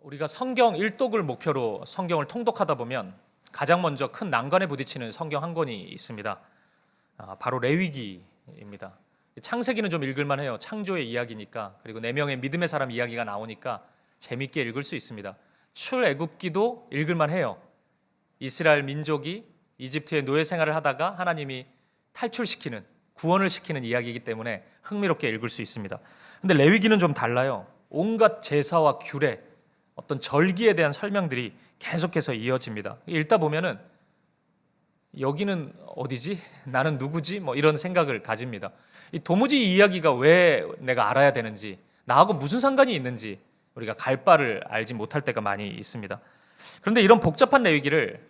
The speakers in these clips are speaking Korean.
우리가 성경 일독을 목표로 성경을 통독하다 보면 가장 먼저 큰 난관에 부딪히는 성경 한 권이 있습니다. 바로 레위기입니다. 창세기는 좀 읽을만 해요. 창조의 이야기니까. 그리고 4명의 믿음의 사람 이야기가 나오니까 재밌게 읽을 수 있습니다. 출애굽기도 읽을만 해요. 이스라엘 민족이 이집트의 노예 생활을 하다가 하나님이 탈출시키는, 구원을 시키는 이야기이기 때문에 흥미롭게 읽을 수 있습니다. 근데 레위기는 좀 달라요. 온갖 제사와 규례, 어떤 절기에 대한 설명들이 계속해서 이어집니다. 읽다 보면은 여기는 어디지? 나는 누구지? 이런 생각을 가집니다. 도무지 이 이야기가 왜 내가 알아야 되는지, 나하고 무슨 상관이 있는지 우리가 갈 바를 알지 못할 때가 많이 있습니다. 그런데 이런 복잡한 레위기를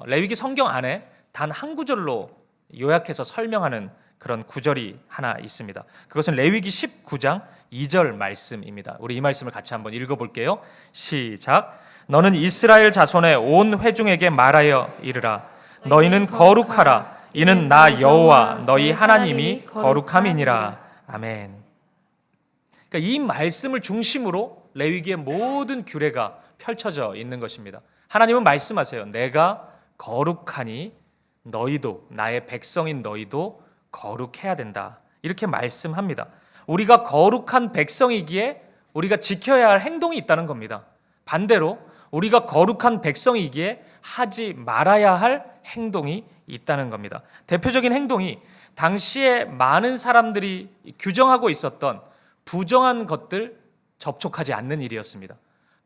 레위기 성경 안에 단 한 구절로 요약해서 설명하는 그런 구절이 하나 있습니다. 그것은 레위기 19장 2절 말씀입니다. 우리 이 말씀을 같이 한번 읽어볼게요. 시작. 너는 이스라엘 자손의 온 회중에게 말하여 이르라. 너희는 거룩하라. 이는 나 여호와 너희 하나님이 거룩함이니라. 아멘. 그러니까 이 말씀을 중심으로 레위기의 모든 규례가 펼쳐져 있는 것입니다. 하나님은 말씀하세요. 내가 거룩하니 너희도, 나의 백성인 너희도 거룩해야 된다. 이렇게 말씀합니다. 우리가 거룩한 백성이기에 우리가 지켜야 할 행동이 있다는 겁니다. 반대로 우리가 거룩한 백성이기에 하지 말아야 할 행동이 있다는 겁니다. 대표적인 행동이 당시에 많은 사람들이 규정하고 있었던 부정한 것들 접촉하지 않는 일이었습니다.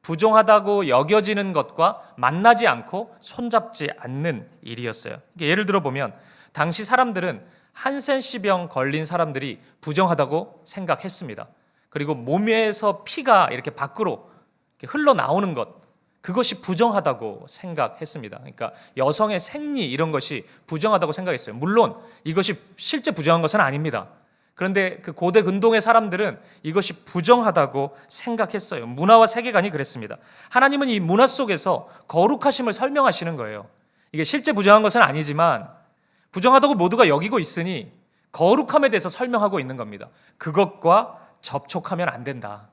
부정하다고 여겨지는 것과 만나지 않고 손잡지 않는 일이었어요. 예를 들어 보면 당시 사람들은 한센시병 걸린 사람들이 부정하다고 생각했습니다. 그리고 몸에서 피가 이렇게 밖으로 흘러나오는 것, 그것이 부정하다고 생각했습니다. 그러니까 여성의 생리 이런 것이 부정하다고 생각했어요. 물론 이것이 실제 부정한 것은 아닙니다. 그런데 그 고대 근동의 사람들은 이것이 부정하다고 생각했어요. 문화와 세계관이 그랬습니다. 하나님은 이 문화 속에서 거룩하심을 설명하시는 거예요. 이게 실제 부정한 것은 아니지만 부정하다고 모두가 여기고 있으니 거룩함에 대해서 설명하고 있는 겁니다. 그것과 접촉하면 안 된다.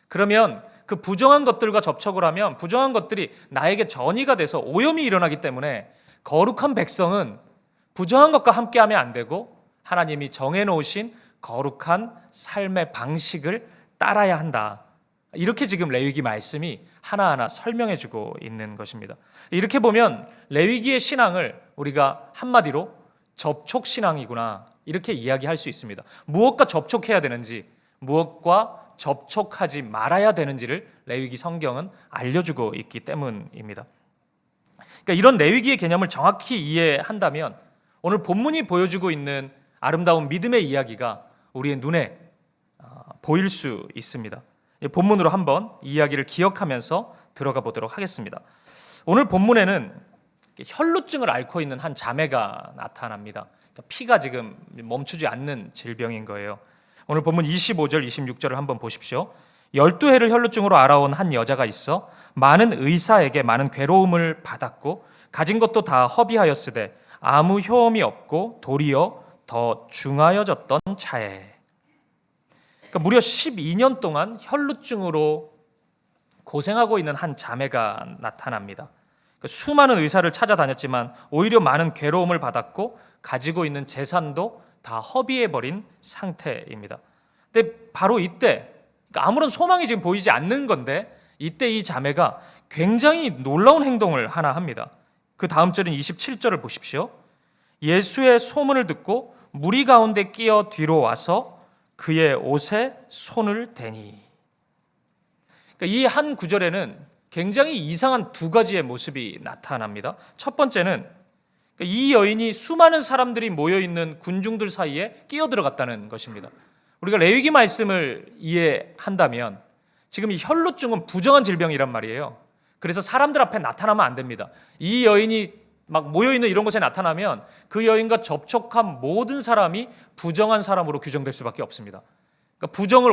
그러면 그 부정한 것들과 접촉을 하면 부정한 것들이 나에게 전이가 돼서 오염이 일어나기 때문에 거룩한 백성은 부정한 것과 함께하면 안 되고 하나님이 정해놓으신 거룩한 삶의 방식을 따라야 한다. 이렇게 지금 레위기 말씀이 하나하나 설명해주고 있는 것입니다. 이렇게 보면 레위기의 신앙을 우리가 한마디로 접촉신앙이구나 이렇게 이야기할 수 있습니다. 무엇과 접촉해야 되는지, 무엇과 접촉하지 말아야 되는지를 레위기 성경은 알려주고 있기 때문입니다. 그러니까 이런 레위기의 개념을 정확히 이해한다면 오늘 본문이 보여주고 있는 아름다운 믿음의 이야기가 우리의 눈에 보일 수 있습니다. 본문으로 한번 이야기를 기억하면서 들어가 보도록 하겠습니다. 오늘 본문에는 혈루증을 앓고 있는 한 자매가 나타납니다. 그러니까 피가 지금 멈추지 않는 질병인 거예요. 오늘 본문 25절, 26절을 한번 보십시오. 12해를 혈루증으로 앓아온 한 여자가 있어 많은 의사에게 많은 괴로움을 받았고 가진 것도 다 허비하였으되 아무 효험이 없고 도리어 더 중하여졌던 차에. 그러니까 무려 12년 동안 혈루증으로 고생하고 있는 한 자매가 나타납니다. 수많은 의사를 찾아다녔지만 오히려 많은 괴로움을 받았고 가지고 있는 재산도 다 허비해버린 상태입니다. 근데 바로 이때 그러니까 아무런 소망이 지금 보이지 않는 건데 이때 이 자매가 굉장히 놀라운 행동을 하나 합니다. 그 다음 절인 27절을 보십시오. 예수의 소문을 듣고 무리 가운데 끼어 뒤로 와서 그의 옷에 손을 대니. 그러니까 이 한 구절에는 굉장히 이상한 두 가지의 모습이 나타납니다. 첫 번째는 이 여인이 수많은 사람들이 모여있는 군중들 사이에 끼어들어갔다는 것입니다. 우리가 레위기 말씀을 이해한다면 지금 이 혈루증은 부정한 질병이란 말이에요. 그래서 사람들 앞에 나타나면 안 됩니다. 이 여인이 막 모여있는 이런 곳에 나타나면 그 여인과 접촉한 모든 사람이 부정한 사람으로 규정될 수밖에 없습니다. 그러니까 부정을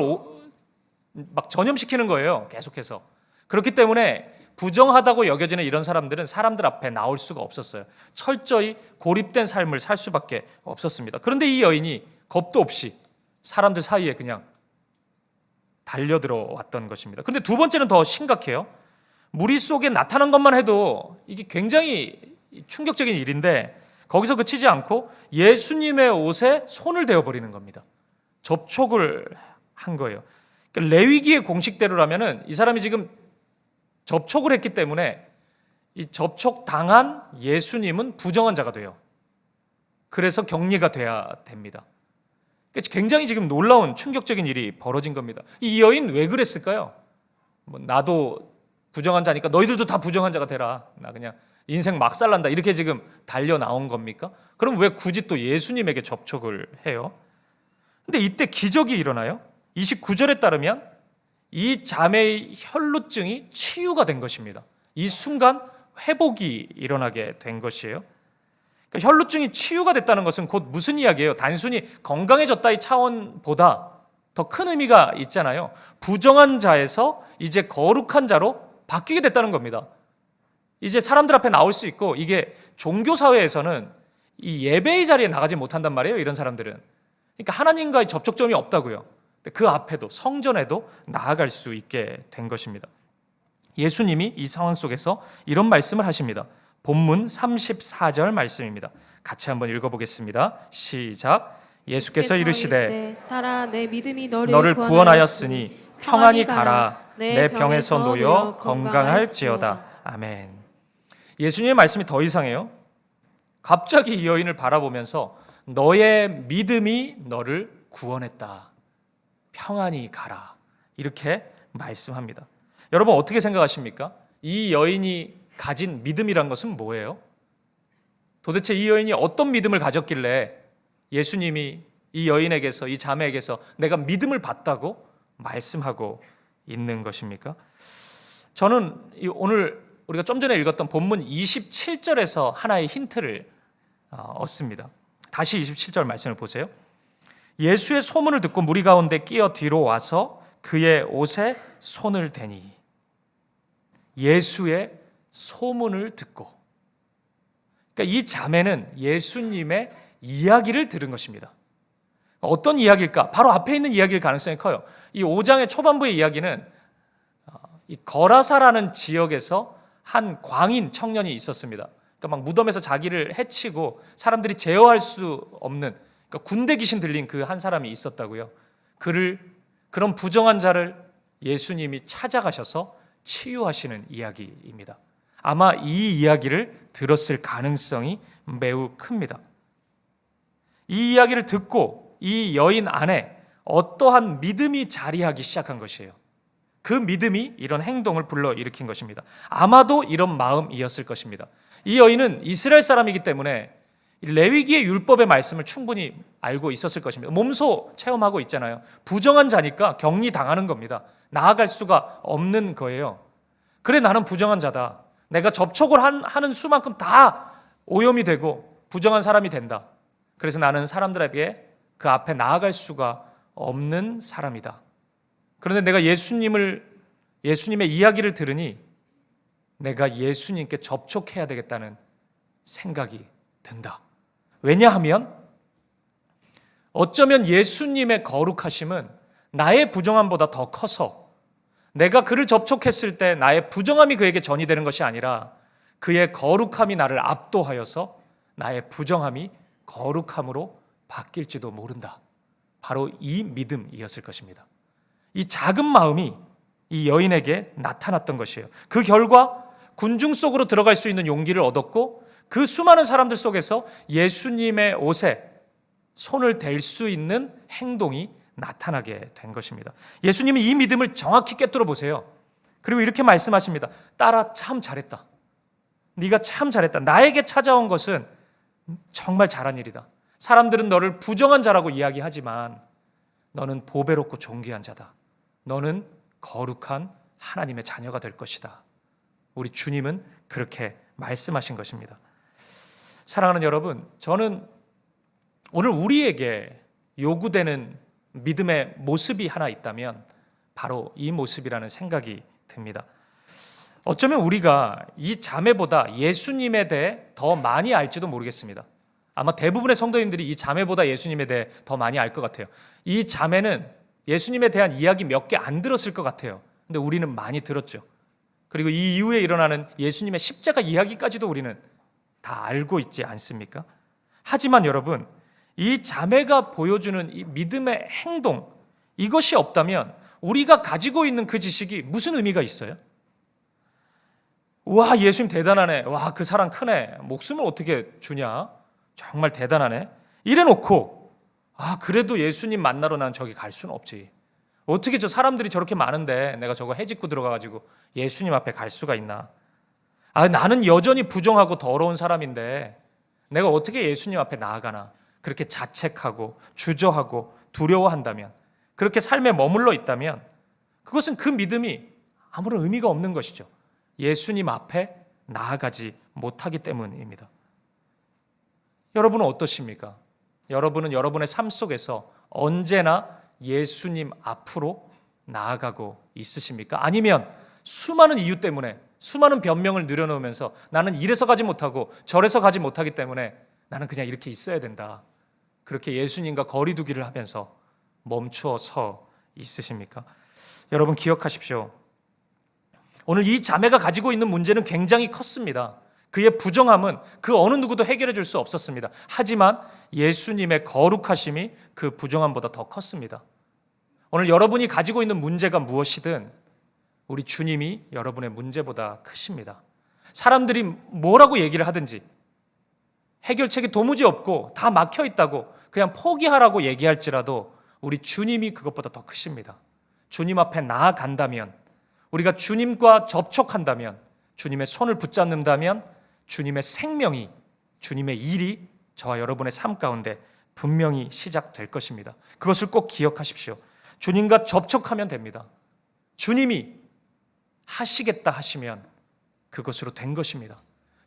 막 전염시키는 거예요. 계속해서. 그렇기 때문에 부정하다고 여겨지는 이런 사람들은 사람들 앞에 나올 수가 없었어요. 철저히 고립된 삶을 살 수밖에 없었습니다. 그런데 이 여인이 겁도 없이 사람들 사이에 그냥 달려들어왔던 것입니다. 그런데 두 번째는 더 심각해요. 무리 속에 나타난 것만 해도 이게 굉장히 충격적인 일인데 거기서 그치지 않고 예수님의 옷에 손을 대어버리는 겁니다. 접촉을 한 거예요. 그러니까 레위기의 공식대로라면은 이 사람이 지금 접촉을 했기 때문에 이 접촉당한 예수님은 부정한 자가 돼요. 그래서 격리가 돼야 됩니다. 그러니까 굉장히 지금 놀라운 충격적인 일이 벌어진 겁니다. 이 여인 왜 그랬을까요? 나도 부정한 자니까 너희들도 다 부정한 자가 되라. 나 그냥 인생 막살난다. 이렇게 지금 달려 나온 겁니까? 그럼 왜 굳이 또 예수님에게 접촉을 해요? 근데 이때 기적이 일어나요. 29절에 따르면 이 자매의 혈루증이 치유가 된 것입니다. 이 순간 회복이 일어나게 된 것이에요. 그러니까 혈루증이 치유가 됐다는 것은 곧 무슨 이야기예요? 단순히 건강해졌다의 차원보다 더 큰 의미가 있잖아요. 부정한 자에서 이제 거룩한 자로 바뀌게 됐다는 겁니다. 이제 사람들 앞에 나올 수 있고, 이게 종교사회에서는 이 예배의 자리에 나가지 못한단 말이에요. 이런 사람들은. 그러니까 하나님과의 접촉점이 없다고요. 그 앞에도, 성전에도 나아갈 수 있게 된 것입니다. 예수님이 이 상황 속에서 이런 말씀을 하십니다. 본문 34절 말씀입니다. 같이 한번 읽어보겠습니다. 시작. 예수께서 이르시되 따라 내 믿음이 너를 구원하였으니 평안히 가라. 내 병에서 놓여 건강할지어다. 아멘. 예수님의 말씀이 더 이상해요. 갑자기 이 여인을 바라보면서 너의 믿음이 너를 구원했다. 평안히 가라. 이렇게 말씀합니다. 여러분 어떻게 생각하십니까? 이 여인이 가진 믿음이란 것은 뭐예요? 도대체 이 여인이 어떤 믿음을 가졌길래 예수님이 이 여인에게서, 이 자매에게서 내가 믿음을 받다고 말씀하고 있는 것입니까? 저는 오늘 우리가 좀 전에 읽었던 본문 27절에서 하나의 힌트를 얻습니다. 다시 27절 말씀을 보세요. 예수의 소문을 듣고 무리 가운데 끼어 뒤로 와서 그의 옷에 손을 대니. 예수의 소문을 듣고. 그러니까 이 자매는 예수님의 이야기를 들은 것입니다. 어떤 이야기일까? 바로 앞에 있는 이야기일 가능성이 커요. 이 5장의 초반부의 이야기는 이 거라사라는 지역에서 한 광인 청년이 있었습니다. 그러니까 막 무덤에서 자기를 해치고 사람들이 제어할 수 없는, 그러니까 군대 귀신 들린 그 한 사람이 있었다고요. 그런 부정한 자를 예수님이 찾아가셔서 치유하시는 이야기입니다. 아마 이 이야기를 들었을 가능성이 매우 큽니다. 이 이야기를 듣고 이 여인 안에 어떠한 믿음이 자리하기 시작한 것이에요. 그 믿음이 이런 행동을 불러일으킨 것입니다. 아마도 이런 마음이었을 것입니다. 이 여인은 이스라엘 사람이기 때문에 레위기의 율법의 말씀을 충분히 알고 있었을 것입니다. 몸소 체험하고 있잖아요. 부정한 자니까 격리당하는 겁니다. 나아갈 수가 없는 거예요. 그래, 나는 부정한 자다. 내가 접촉을 하는 수만큼 다 오염이 되고 부정한 사람이 된다. 그래서 나는 사람들에게 그 앞에 나아갈 수가 없는 사람이다. 그런데 내가 예수님의 이야기를 들으니 내가 예수님께 접촉해야 되겠다는 생각이 든다. 왜냐하면 어쩌면 예수님의 거룩하심은 나의 부정함보다 더 커서 내가 그를 접촉했을 때 나의 부정함이 그에게 전이되는 것이 아니라 그의 거룩함이 나를 압도하여서 나의 부정함이 거룩함으로 바뀔지도 모른다. 바로 이 믿음이었을 것입니다. 이 작은 마음이 이 여인에게 나타났던 것이에요. 그 결과 군중 속으로 들어갈 수 있는 용기를 얻었고 그 수많은 사람들 속에서 예수님의 옷에 손을 댈 수 있는 행동이 나타나게 된 것입니다. 예수님이 이 믿음을 정확히 꿰뚫어 보세요. 그리고 이렇게 말씀하십니다. 딸아, 참 잘했다. 네가 참 잘했다. 나에게 찾아온 것은 정말 잘한 일이다. 사람들은 너를 부정한 자라고 이야기하지만 너는 보배롭고 존귀한 자다. 너는 거룩한 하나님의 자녀가 될 것이다. 우리 주님은 그렇게 말씀하신 것입니다. 사랑하는 여러분, 저는 오늘 우리에게 요구되는 믿음의 모습이 하나 있다면 바로 이 모습이라는 생각이 듭니다. 어쩌면 우리가 이 자매보다 예수님에 대해 더 많이 알지도 모르겠습니다. 아마 대부분의 성도님들이 이 자매보다 예수님에 대해 더 많이 알 것 같아요. 이 자매는 예수님에 대한 이야기 몇 개 안 들었을 것 같아요. 근데 우리는 많이 들었죠. 그리고 이 이후에 일어나는 예수님의 십자가 이야기까지도 우리는 다 알고 있지 않습니까? 하지만 여러분, 이 자매가 보여주는 이 믿음의 행동, 이것이 없다면 우리가 가지고 있는 그 지식이 무슨 의미가 있어요? 와, 예수님 대단하네. 와, 그 사람 크네. 목숨을 어떻게 주냐? 정말 대단하네. 이래놓고 그래도 예수님 만나러 난 저기 갈 수는 없지. 어떻게 저 사람들이 저렇게 많은데 내가 저거 해집고 들어가가지고 예수님 앞에 갈 수가 있나? 나는 여전히 부정하고 더러운 사람인데 내가 어떻게 예수님 앞에 나아가나? 그렇게 자책하고 주저하고 두려워한다면, 그렇게 삶에 머물러 있다면 그것은 그 믿음이 아무런 의미가 없는 것이죠. 예수님 앞에 나아가지 못하기 때문입니다. 여러분은 어떠십니까? 여러분은 여러분의 삶 속에서 언제나 예수님 앞으로 나아가고 있으십니까? 아니면 수많은 이유 때문에 수많은 변명을 늘어놓으면서 나는 이래서 가지 못하고 저래서 가지 못하기 때문에 나는 그냥 이렇게 있어야 된다, 그렇게 예수님과 거리 두기를 하면서 멈추어 서 있으십니까? 여러분 기억하십시오. 오늘 이 자매가 가지고 있는 문제는 굉장히 컸습니다. 그의 부정함은 그 어느 누구도 해결해 줄 수 없었습니다. 하지만 예수님의 거룩하심이 그 부정함보다 더 컸습니다. 오늘 여러분이 가지고 있는 문제가 무엇이든 우리 주님이 여러분의 문제보다 크십니다. 사람들이 뭐라고 얘기를 하든지 해결책이 도무지 없고 다 막혀 있다고 그냥 포기하라고 얘기할지라도 우리 주님이 그것보다 더 크십니다. 주님 앞에 나아간다면, 우리가 주님과 접촉한다면, 주님의 손을 붙잡는다면 주님의 생명이, 주님의 일이 저와 여러분의 삶 가운데 분명히 시작될 것입니다. 그것을 꼭 기억하십시오. 주님과 접촉하면 됩니다. 주님이 하시겠다 하시면 그것으로 된 것입니다.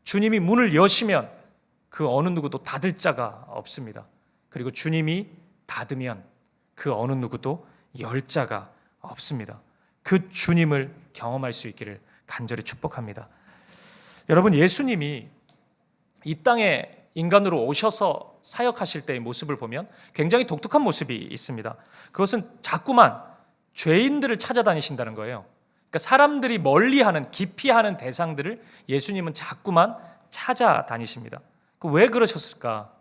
주님이 문을 여시면 그 어느 누구도 닫을 자가 없습니다. 그리고 주님이 닫으면 그 어느 누구도 열 자가 없습니다. 그 주님을 경험할 수 있기를 간절히 축복합니다. 여러분, 예수님이 이 땅에 인간으로 오셔서 사역하실 때의 모습을 보면 굉장히 독특한 모습이 있습니다. 그것은 자꾸만 죄인들을 찾아다니신다는 거예요. 그러니까 사람들이 멀리하는, 기피하는 대상들을 예수님은 자꾸만 찾아다니십니다. 왜 그러셨을까?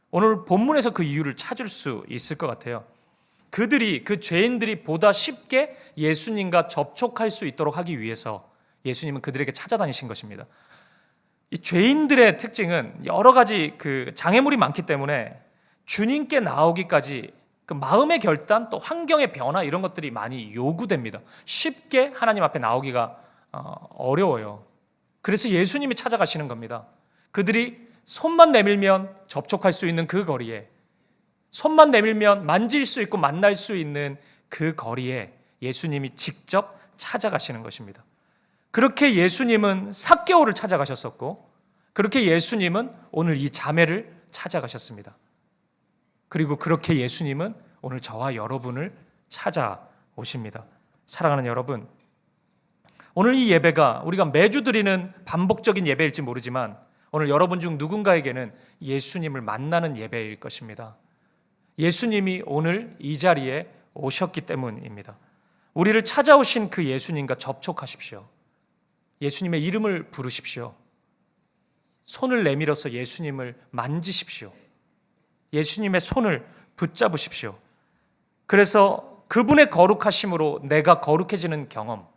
오늘 본문에서 그 이유를 찾을 수 있을 것 같아요. 그 죄인들이 보다 쉽게 예수님과 접촉할 수 있도록 하기 위해서 예수님은 그들에게 찾아다니신 것입니다. 이 죄인들의 특징은 여러 가지 그 장애물이 많기 때문에 주님께 나오기까지 그 마음의 결단, 또 환경의 변화, 이런 것들이 많이 요구됩니다. 쉽게 하나님 앞에 나오기가 어려워요. 그래서 예수님이 찾아가시는 겁니다. 그들이 손만 내밀면 접촉할 수 있는 그 거리에, 손만 내밀면 만질 수 있고 만날 수 있는 그 거리에 예수님이 직접 찾아가시는 것입니다. 그렇게 예수님은 삭개오를 찾아가셨었고, 그렇게 예수님은 오늘 이 자매를 찾아가셨습니다. 그리고 그렇게 예수님은 오늘 저와 여러분을 찾아오십니다. 사랑하는 여러분, 오늘 이 예배가 우리가 매주 드리는 반복적인 예배일지 모르지만 오늘 여러분 중 누군가에게는 예수님을 만나는 예배일 것입니다. 예수님이 오늘 이 자리에 오셨기 때문입니다. 우리를 찾아오신 그 예수님과 접촉하십시오. 예수님의 이름을 부르십시오. 손을 내밀어서 예수님을 만지십시오. 예수님의 손을 붙잡으십시오. 그래서 그분의 거룩하심으로 내가 거룩해지는 경험,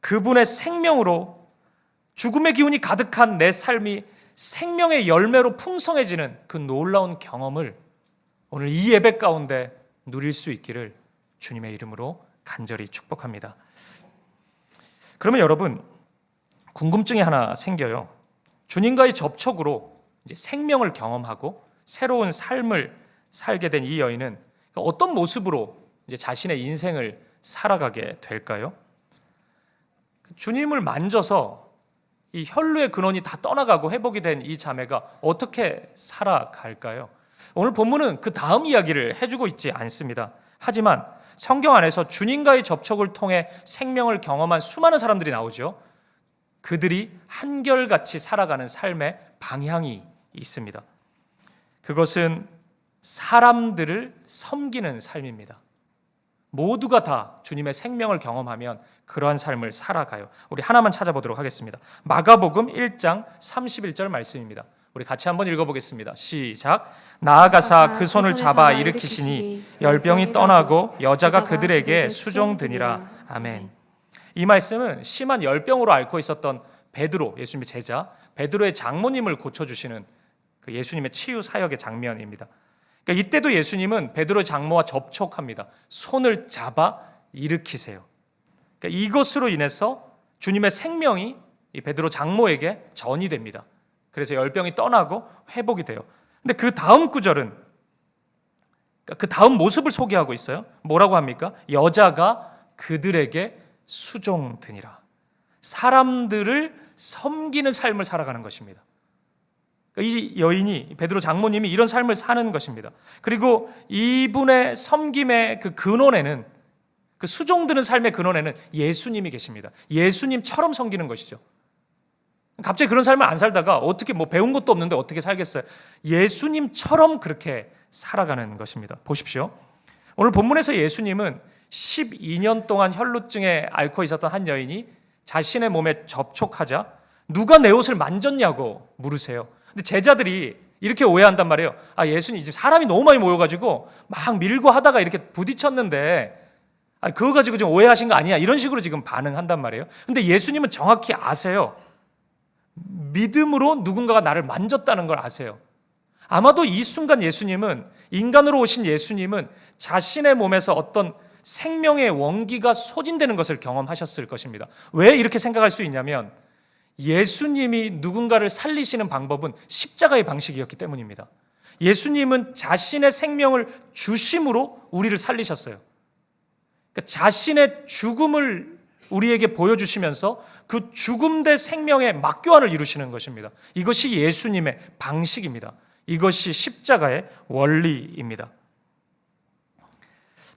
그분의 생명으로 죽음의 기운이 가득한 내 삶이 생명의 열매로 풍성해지는 그 놀라운 경험을 오늘 이 예배 가운데 누릴 수 있기를 주님의 이름으로 간절히 축복합니다. 그러면 여러분, 궁금증이 하나 생겨요. 주님과의 접촉으로 이제 생명을 경험하고 새로운 삶을 살게 된 이 여인은 어떤 모습으로 이제 자신의 인생을 살아가게 될까요? 주님을 만져서 이 혈루의 근원이 다 떠나가고 회복이 된 이 자매가 어떻게 살아갈까요? 오늘 본문은 그 다음 이야기를 해주고 있지 않습니다. 하지만 성경 안에서 주님과의 접촉을 통해 생명을 경험한 수많은 사람들이 나오죠. 그들이 한결같이 살아가는 삶의 방향이 있습니다. 그것은 사람들을 섬기는 삶입니다. 모두가 다 주님의 생명을 경험하면 그러한 삶을 살아가요. 우리 하나만 찾아보도록 하겠습니다. 마가복음 1장 31절 말씀입니다. 우리 같이 한번 읽어보겠습니다. 시작. 나아가사 그 손을 잡아 일으키시니 열병이 떠나고 여자가 그들에게 수종드니라. 아멘. 이 말씀은 심한 열병으로 앓고 있었던 베드로, 예수님의 제자 베드로의 장모님을 고쳐주시는 그 예수님의 치유 사역의 장면입니다. 그러니까 이때도 예수님은 베드로의 장모와 접촉합니다. 손을 잡아 일으키세요. 그러니까 이것으로 인해서 주님의 생명이 이 베드로 장모에게 전이 됩니다. 그래서 열병이 떠나고 회복이 돼요. 근데 그 다음 구절은, 그 다음 모습을 소개하고 있어요. 뭐라고 합니까? 여자가 그들에게 수종드니라. 사람들을 섬기는 삶을 살아가는 것입니다. 이 여인이, 베드로 장모님이 이런 삶을 사는 것입니다. 그리고 이분의 섬김의 그 근원에는, 그 수종드는 삶의 근원에는 예수님이 계십니다. 예수님처럼 섬기는 것이죠. 갑자기 그런 삶을 안 살다가 어떻게 뭐 배운 것도 없는데 어떻게 살겠어요? 예수님처럼 그렇게 살아가는 것입니다. 보십시오. 오늘 본문에서 예수님은 12년 동안 혈루증에 앓고 있었던 한 여인이 자신의 몸에 접촉하자 누가 내 옷을 만졌냐고 물으세요. 근데 제자들이 이렇게 오해한단 말이에요. 아, 예수님 이제 사람이 너무 많이 모여가지고 막 밀고 하다가 이렇게 부딪혔는데 그거 가지고 좀 오해하신 거 아니야? 이런 식으로 지금 반응한단 말이에요. 근데 예수님은 정확히 아세요. 믿음으로 누군가가 나를 만졌다는 걸 아세요. 아마도 이 순간 예수님은, 인간으로 오신 예수님은 자신의 몸에서 어떤 생명의 원기가 소진되는 것을 경험하셨을 것입니다. 왜 이렇게 생각할 수 있냐면 예수님이 누군가를 살리시는 방법은 십자가의 방식이었기 때문입니다. 예수님은 자신의 생명을 주심으로 우리를 살리셨어요. 그러니까 자신의 죽음을 우리에게 보여주시면서 그 죽음 대 생명의 맞교환을 이루시는 것입니다. 이것이 예수님의 방식입니다. 이것이 십자가의 원리입니다.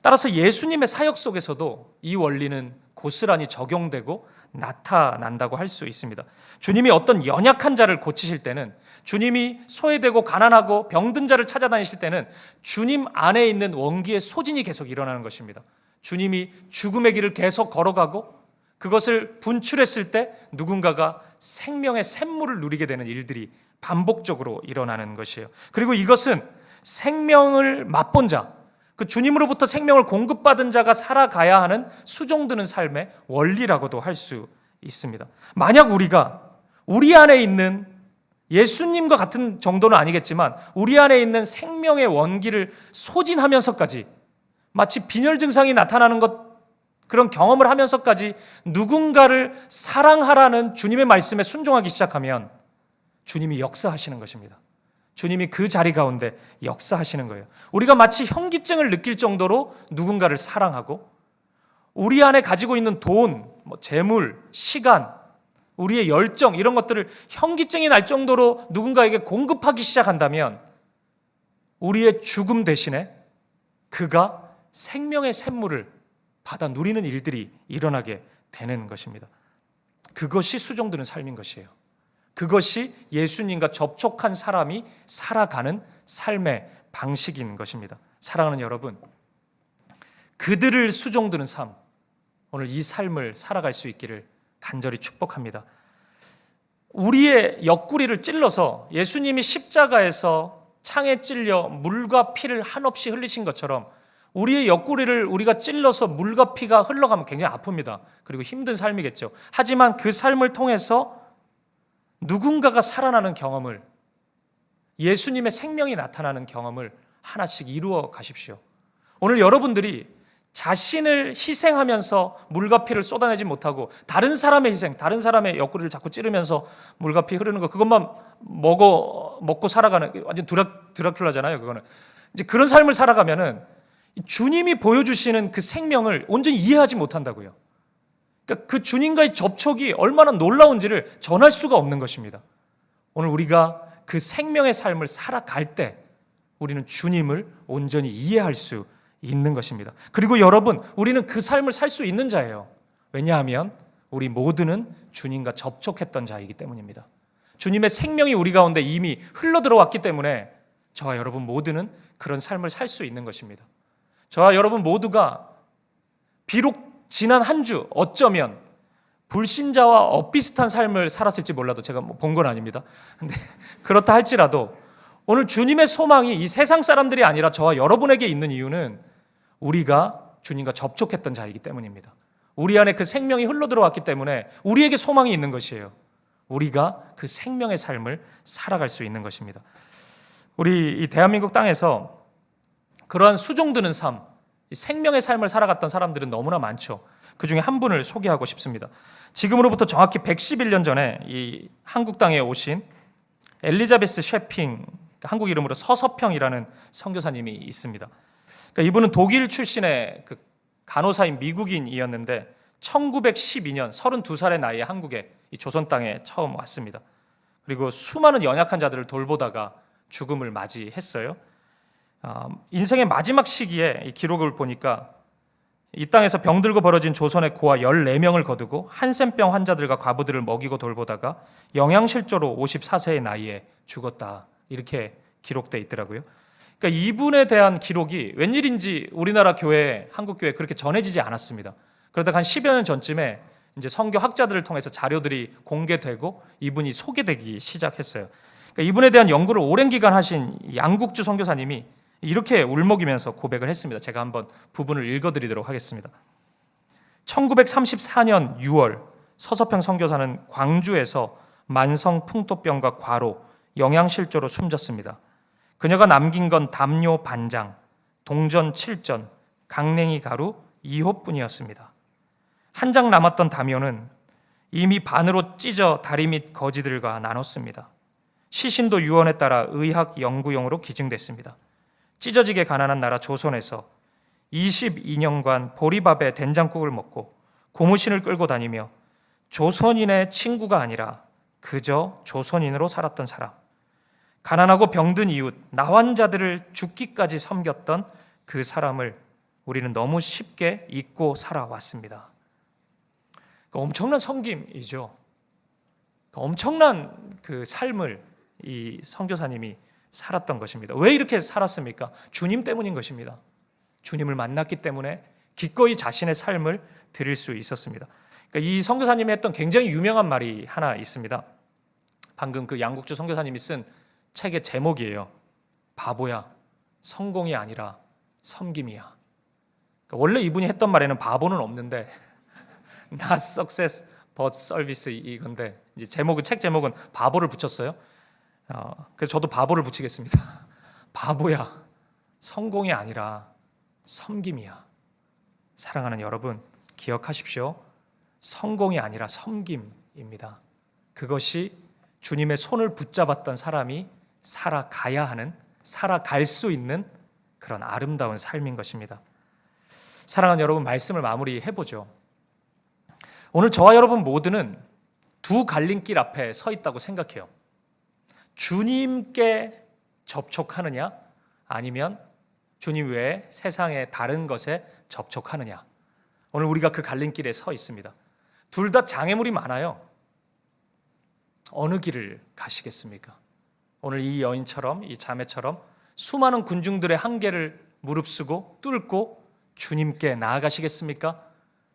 따라서 예수님의 사역 속에서도 이 원리는 고스란히 적용되고 나타난다고 할 수 있습니다. 주님이 어떤 연약한 자를 고치실 때는, 주님이 소외되고 가난하고 병든 자를 찾아다니실 때는 주님 안에 있는 원기의 소진이 계속 일어나는 것입니다. 주님이 죽음의 길을 계속 걸어가고 그것을 분출했을 때 누군가가 생명의 샘물을 누리게 되는 일들이 반복적으로 일어나는 것이에요. 그리고 이것은 생명을 맛본 자, 그 주님으로부터 생명을 공급받은 자가 살아가야 하는 수종드는 삶의 원리라고도 할 수 있습니다. 만약 우리가 우리 안에 있는, 예수님과 같은 정도는 아니겠지만 우리 안에 있는 생명의 원기를 소진하면서까지 마치 빈혈 증상이 나타나는 것, 그런 경험을 하면서까지 누군가를 사랑하라는 주님의 말씀에 순종하기 시작하면 주님이 역사하시는 것입니다. 주님이 그 자리 가운데 역사하시는 거예요. 우리가 마치 현기증을 느낄 정도로 누군가를 사랑하고 우리 안에 가지고 있는 돈, 재물, 시간, 우리의 열정, 이런 것들을 현기증이 날 정도로 누군가에게 공급하기 시작한다면 우리의 죽음 대신에 그가 생명의 샘물을 받아 누리는 일들이 일어나게 되는 것입니다. 그것이 수종드는 삶인 것이에요. 그것이 예수님과 접촉한 사람이 살아가는 삶의 방식인 것입니다. 사랑하는 여러분, 그들을 수종드는 삶, 오늘 이 삶을 살아갈 수 있기를 간절히 축복합니다. 우리의 옆구리를 찔러서 예수님이 십자가에서 창에 찔려 물과 피를 한없이 흘리신 것처럼 우리의 옆구리를 우리가 찔러서 물과 피가 흘러가면 굉장히 아픕니다. 그리고 힘든 삶이겠죠. 하지만 그 삶을 통해서 누군가가 살아나는 경험을, 예수님의 생명이 나타나는 경험을 하나씩 이루어 가십시오. 오늘 여러분들이 자신을 희생하면서 물과 피를 쏟아내지 못하고 다른 사람의 희생, 다른 사람의 옆구리를 자꾸 찌르면서 물과 피 흐르는 거, 그것만 먹고 살아가는, 완전 드라큘라잖아요. 그거는 이제 그런 삶을 살아가면은 주님이 보여주시는 그 생명을 온전히 이해하지 못한다고요. 그러니까 그 주님과의 접촉이 얼마나 놀라운지를 전할 수가 없는 것입니다. 오늘 우리가 그 생명의 삶을 살아갈 때 우리는 주님을 온전히 이해할 수 있는 것입니다. 그리고 여러분, 우리는 그 삶을 살 수 있는 자예요. 왜냐하면 우리 모두는 주님과 접촉했던 자이기 때문입니다. 주님의 생명이 우리 가운데 이미 흘러들어왔기 때문에 저와 여러분 모두는 그런 삶을 살 수 있는 것입니다. 저와 여러분 모두가 비록 지난 한 주 어쩌면 불신자와 엇비슷한 삶을 살았을지 몰라도, 제가 본 건 아닙니다. 근데 그렇다 할지라도 오늘 주님의 소망이 이 세상 사람들이 아니라 저와 여러분에게 있는 이유는 우리가 주님과 접촉했던 자이기 때문입니다. 우리 안에 그 생명이 흘러들어왔기 때문에 우리에게 소망이 있는 것이에요. 우리가 그 생명의 삶을 살아갈 수 있는 것입니다. 우리 이 대한민국 땅에서 그러한 수종드는 삶, 생명의 삶을 살아갔던 사람들은 너무나 많죠. 그 중에 한 분을 소개하고 싶습니다. 지금으로부터 정확히 111년 전에 이 한국 땅에 오신 엘리자베스 셰핑, 한국 이름으로 서서평이라는 선교사님이 있습니다. 그러니까 이분은 독일 출신의 그 간호사인 미국인이었는데 1912년 32살의 나이에 한국에 이 조선 땅에 처음 왔습니다. 그리고 수많은 연약한 자들을 돌보다가 죽음을 맞이했어요. 인생의 마지막 시기에 이 기록을 보니까 이 땅에서 병들고 벌어진 조선의 고아 14명을 거두고 한센병 환자들과 과부들을 먹이고 돌보다가 영양실조로 54세의 나이에 죽었다, 이렇게 기록되어 있더라고요. 그러니까 이분에 대한 기록이 웬일인지 우리나라 교회, 한국 교회에 그렇게 전해지지 않았습니다. 그러다가 한 10여 년 전쯤에 이제 선교 학자들을 통해서 자료들이 공개되고 이분이 소개되기 시작했어요. 그러니까 이분에 대한 연구를 오랜 기간 하신 양국주 선교사님이 이렇게 울먹이면서 고백을 했습니다. 제가 한번 부분을 읽어드리도록 하겠습니다. 1934년 6월 서서평 선교사는 광주에서 만성 풍토병과 과로, 영양실조로 숨졌습니다. 그녀가 남긴 건 담요 반장, 동전 7전, 강냉이 가루 2호뿐이었습니다. 한 장 남았던 담요는 이미 반으로 찢어 다리 밑 거지들과 나눴습니다. 시신도 유언에 따라 의학 연구용으로 기증됐습니다. 찢어지게 가난한 나라 조선에서 22년간 보리밥에 된장국을 먹고 고무신을 끌고 다니며 조선인의 친구가 아니라 그저 조선인으로 살았던 사람, 가난하고 병든 이웃, 나환자들을 죽기까지 섬겼던 그 사람을 우리는 너무 쉽게 잊고 살아왔습니다. 엄청난 섬김이죠. 엄청난 그 삶을 이 선교사님이 살았던 것입니다. 왜 이렇게 살았습니까? 주님 때문인 것입니다. 주님을 만났기 때문에 기꺼이 자신의 삶을 드릴 수 있었습니다. 그러니까 이 선교사님이 했던 굉장히 유명한 말이 하나 있습니다. 방금 그 양국주 선교사님이 쓴 책의 제목이에요. 바보야, 성공이 아니라 섬김이야. 그러니까 원래 이분이 했던 말에는 바보는 없는데 not success but service, 이건데 이제 제목은, 책 제목은 바보를 붙였어요. 그래서 저도 바보를 붙이겠습니다. 바보야, 성공이 아니라 섬김이야. 사랑하는 여러분, 기억하십시오. 성공이 아니라 섬김입니다. 그것이 주님의 손을 붙잡았던 사람이 살아가야 하는, 살아갈 수 있는 그런 아름다운 삶인 것입니다. 사랑하는 여러분, 말씀을 마무리해보죠. 오늘 저와 여러분 모두는 두 갈림길 앞에 서 있다고 생각해요. 주님께 접촉하느냐, 아니면 주님 외에 세상의 다른 것에 접촉하느냐. 오늘 우리가 그 갈림길에 서 있습니다. 둘 다 장애물이 많아요. 어느 길을 가시겠습니까? 오늘 이 여인처럼, 이 자매처럼 수많은 군중들의 한계를 무릅쓰고 뚫고 주님께 나아가시겠습니까?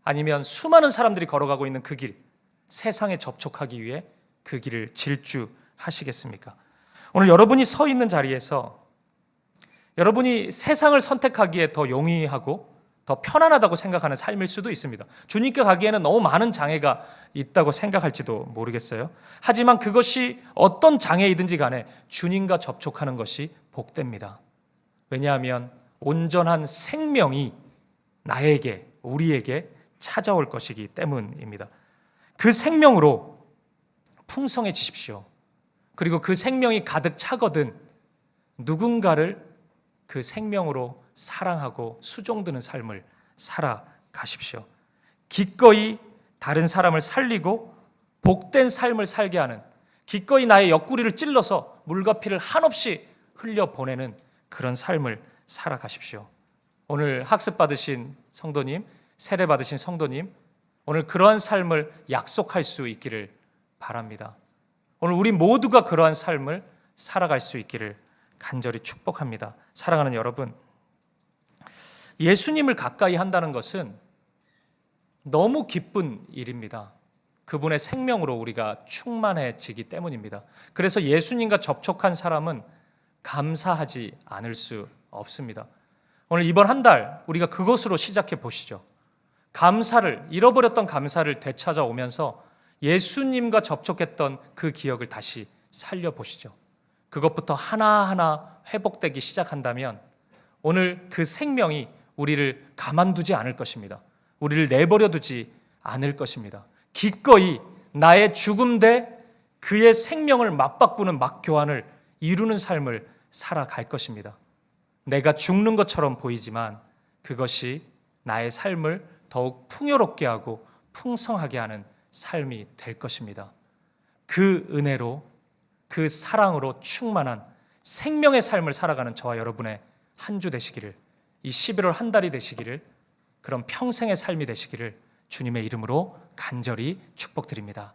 아니면 수많은 사람들이 걸어가고 있는 그 길, 세상에 접촉하기 위해 그 길을 질주하시겠습니까? 오늘 여러분이 서 있는 자리에서 여러분이 세상을 선택하기에 더 용이하고 더 편안하다고 생각하는 삶일 수도 있습니다. 주님께 가기에는 너무 많은 장애가 있다고 생각할지도 모르겠어요. 하지만 그것이 어떤 장애이든지 간에 주님과 접촉하는 것이 복됩니다. 왜냐하면 온전한 생명이 나에게, 우리에게 찾아올 것이기 때문입니다. 그 생명으로 풍성해지십시오. 그리고 그 생명이 가득 차거든 누군가를 그 생명으로 사랑하고 수종드는 삶을 살아가십시오. 기꺼이 다른 사람을 살리고 복된 삶을 살게 하는, 기꺼이 나의 옆구리를 찔러서 물과 피를 한없이 흘려보내는 그런 삶을 살아가십시오. 오늘 학습받으신 성도님, 세례받으신 성도님, 오늘 그러한 삶을 약속할 수 있기를 바랍니다. 오늘 우리 모두가 그러한 삶을 살아갈 수 있기를 간절히 축복합니다. 사랑하는 여러분, 예수님을 가까이 한다는 것은 너무 기쁜 일입니다. 그분의 생명으로 우리가 충만해지기 때문입니다. 그래서 예수님과 접촉한 사람은 감사하지 않을 수 없습니다. 오늘 이번 한 달 우리가 그것으로 시작해 보시죠. 잃어버렸던 감사를 되찾아오면서 예수님과 접촉했던 그 기억을 다시 살려보시죠. 그것부터 하나하나 회복되기 시작한다면 오늘 그 생명이 우리를 가만두지 않을 것입니다. 우리를 내버려 두지 않을 것입니다. 기꺼이 나의 죽음 대 그의 생명을 맞바꾸는 맞교환을 이루는 삶을 살아갈 것입니다. 내가 죽는 것처럼 보이지만 그것이 나의 삶을 더욱 풍요롭게 하고 풍성하게 하는 삶이 될 것입니다. 그 은혜로, 그 사랑으로 충만한 생명의 삶을 살아가는 저와 여러분의 한 주 되시기를, 이 11월 한 달이 되시기를, 그런 평생의 삶이 되시기를 주님의 이름으로 간절히 축복드립니다.